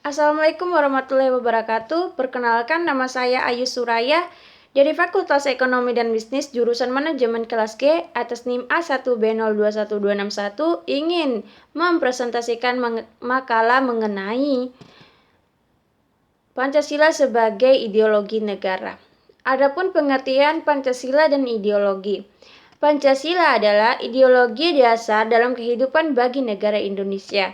Assalamualaikum warahmatullahi wabarakatuh. Perkenalkan, nama saya Ayu Suraya dari Fakultas Ekonomi dan Bisnis jurusan Manajemen kelas G atas NIM A1B021261 ingin mempresentasikan makalah mengenai Pancasila sebagai ideologi negara. Adapun pengertian Pancasila dan ideologi. Pancasila adalah ideologi dasar dalam kehidupan bagi negara Indonesia.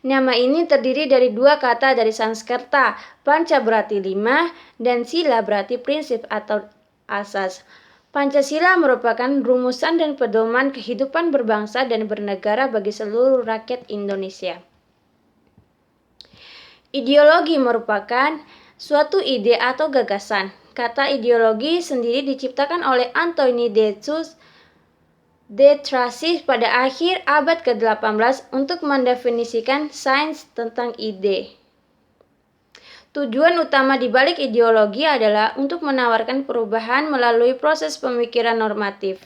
Nama ini terdiri dari dua kata dari Sanskerta, panca berarti 5 dan sila berarti prinsip atau asas. Pancasila merupakan rumusan dan pedoman kehidupan berbangsa dan bernegara bagi seluruh rakyat Indonesia. Ideologi merupakan suatu ide atau gagasan. Kata ideologi sendiri diciptakan oleh Anthony de Tracy pada akhir abad ke-18 untuk mendefinisikan sains tentang ide. Tujuan utama di balik ideologi adalah untuk menawarkan perubahan melalui proses pemikiran normatif.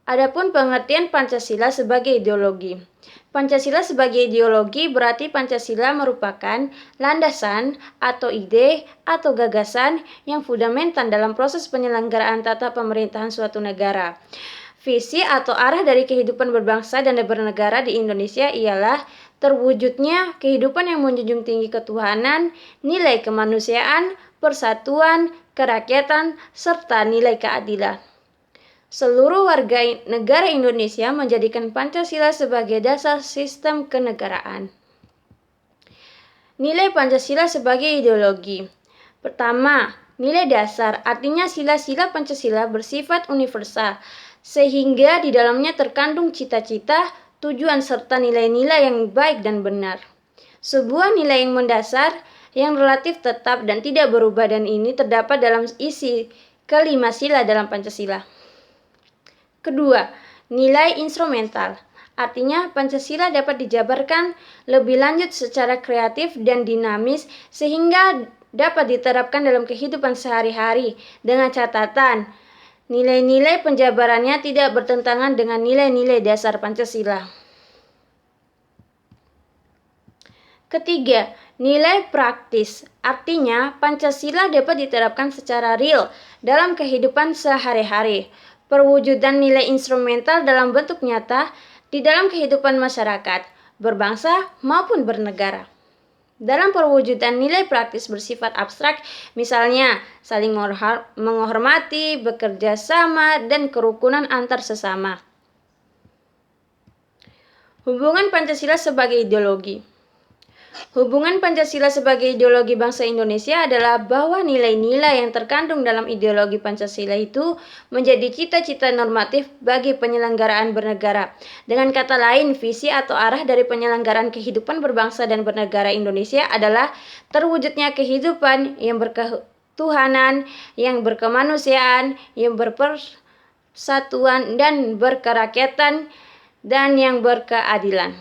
Adapun pengertian Pancasila sebagai ideologi. Pancasila sebagai ideologi berarti Pancasila merupakan landasan atau ide atau gagasan yang fundamental dalam proses penyelenggaraan tata pemerintahan suatu negara. Visi atau arah dari kehidupan berbangsa dan bernegara di Indonesia ialah terwujudnya kehidupan yang menjunjung tinggi ketuhanan, nilai kemanusiaan, persatuan, kerakyatan, serta nilai keadilan. Seluruh warga negara Indonesia menjadikan Pancasila sebagai dasar sistem kenegaraan. Nilai Pancasila sebagai ideologi. Pertama, nilai dasar, artinya sila-sila Pancasila bersifat universal, sehingga di dalamnya terkandung cita-cita, tujuan serta nilai-nilai yang baik dan benar. Sebuah nilai yang mendasar, yang relatif tetap dan tidak berubah, dan ini terdapat dalam isi kelima sila dalam Pancasila. Kedua, nilai instrumental. Artinya Pancasila dapat dijabarkan lebih lanjut secara kreatif dan dinamis sehingga dapat diterapkan dalam kehidupan sehari-hari dengan catatan nilai-nilai penjabarannya tidak bertentangan dengan nilai-nilai dasar Pancasila. Ketiga, nilai praktis. Artinya Pancasila dapat diterapkan secara real dalam kehidupan sehari-hari. Perwujudan nilai instrumental dalam bentuk nyata di dalam kehidupan masyarakat, berbangsa maupun bernegara. Dalam perwujudan nilai praktis bersifat abstrak, misalnya saling menghormati, bekerja sama, dan kerukunan antar sesama. Hubungan Pancasila sebagai ideologi. Hubungan Pancasila sebagai ideologi bangsa Indonesia adalah bahwa nilai-nilai yang terkandung dalam ideologi Pancasila itu menjadi cita-cita normatif bagi penyelenggaraan bernegara. Dengan kata lain, visi atau arah dari penyelenggaraan kehidupan berbangsa dan bernegara Indonesia adalah terwujudnya kehidupan yang berketuhanan, yang berkemanusiaan, yang berpersatuan dan berkerakyatan, dan yang berkeadilan.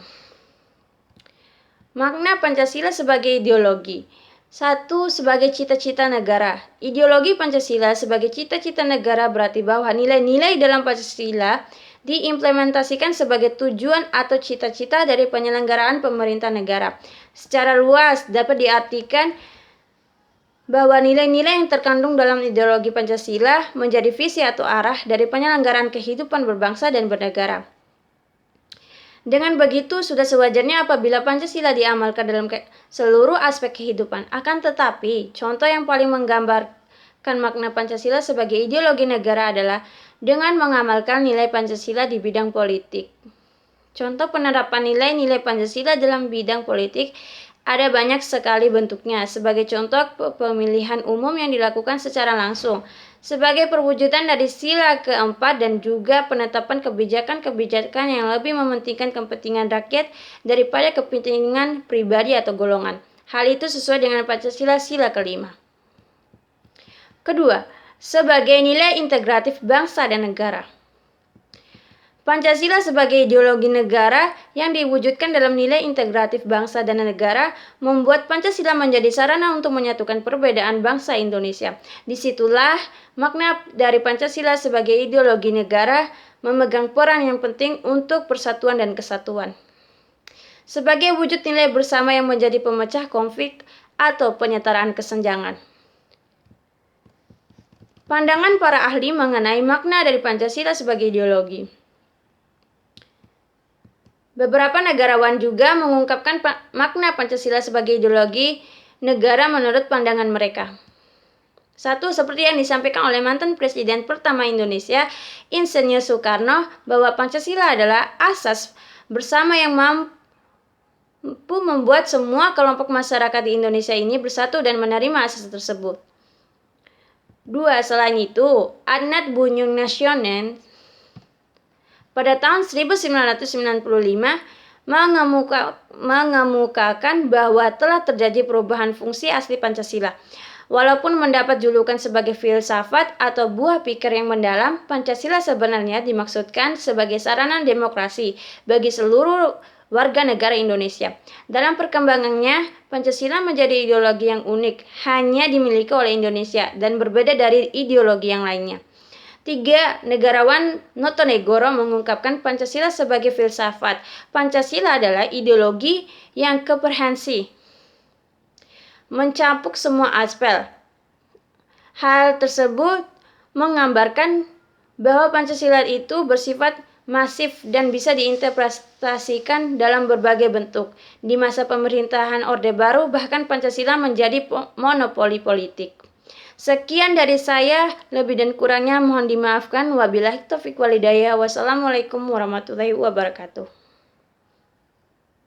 Makna Pancasila sebagai ideologi. 1. Sebagai cita-cita negara. Ideologi Pancasila sebagai cita-cita negara berarti bahwa nilai-nilai dalam Pancasila diimplementasikan sebagai tujuan atau cita-cita dari penyelenggaraan pemerintah negara. Secara luas dapat diartikan bahwa nilai-nilai yang terkandung dalam ideologi Pancasila menjadi visi atau arah dari penyelenggaraan kehidupan berbangsa dan bernegara. Dengan begitu, sudah sewajarnya apabila Pancasila diamalkan dalam seluruh aspek kehidupan. Akan tetapi, contoh yang paling menggambarkan makna Pancasila sebagai ideologi negara adalah dengan mengamalkan nilai Pancasila di bidang politik. Contoh penerapan nilai-nilai Pancasila dalam bidang politik ada banyak sekali bentuknya. Sebagai contoh, pemilihan umum yang dilakukan secara langsung. Sebagai perwujudan dari sila keempat dan juga penetapan kebijakan-kebijakan yang lebih mementingkan kepentingan rakyat daripada kepentingan pribadi atau golongan. Hal itu sesuai dengan Pancasila sila kelima. Kedua, sebagai nilai integratif bangsa dan negara. Pancasila sebagai ideologi negara yang diwujudkan dalam nilai integratif bangsa dan negara membuat Pancasila menjadi sarana untuk menyatukan perbedaan bangsa Indonesia. Disitulah makna dari Pancasila sebagai ideologi negara memegang peran yang penting untuk persatuan dan kesatuan. sebagai wujud nilai bersama yang menjadi pemecah konflik atau penyetaraan kesenjangan. Pandangan para ahli mengenai makna dari Pancasila sebagai ideologi. Beberapa negarawan juga mengungkapkan makna Pancasila sebagai ideologi negara menurut pandangan mereka. Satu, seperti yang disampaikan oleh mantan Presiden pertama Indonesia, Insinyur Soekarno, bahwa Pancasila adalah asas bersama yang mampu membuat semua kelompok masyarakat di Indonesia ini bersatu dan menerima asas tersebut. Dua, selain itu, Adat Bunyung Nasional pada tahun 1995 mengemukakan bahwa telah terjadi perubahan fungsi asli Pancasila. Walaupun mendapat julukan sebagai filsafat atau buah pikir yang mendalam, Pancasila sebenarnya dimaksudkan sebagai sarana demokrasi bagi seluruh warga negara Indonesia. Dalam perkembangannya, Pancasila menjadi ideologi yang unik, hanya dimiliki oleh Indonesia dan berbeda dari ideologi yang lainnya. Tiga, negarawan Notonegoro mengungkapkan Pancasila sebagai filsafat. Pancasila adalah ideologi yang komprehensif, mencakup semua aspek. Hal tersebut menggambarkan bahwa Pancasila itu bersifat masif dan bisa diinterpretasikan dalam berbagai bentuk. Di masa pemerintahan Orde Baru, bahkan Pancasila menjadi monopoli politik. Sekian dari saya, lebih dan kurangnya mohon dimaafkan. Wabillahi taufiq wal hidayah. Wassalamualaikum warahmatullahi wabarakatuh.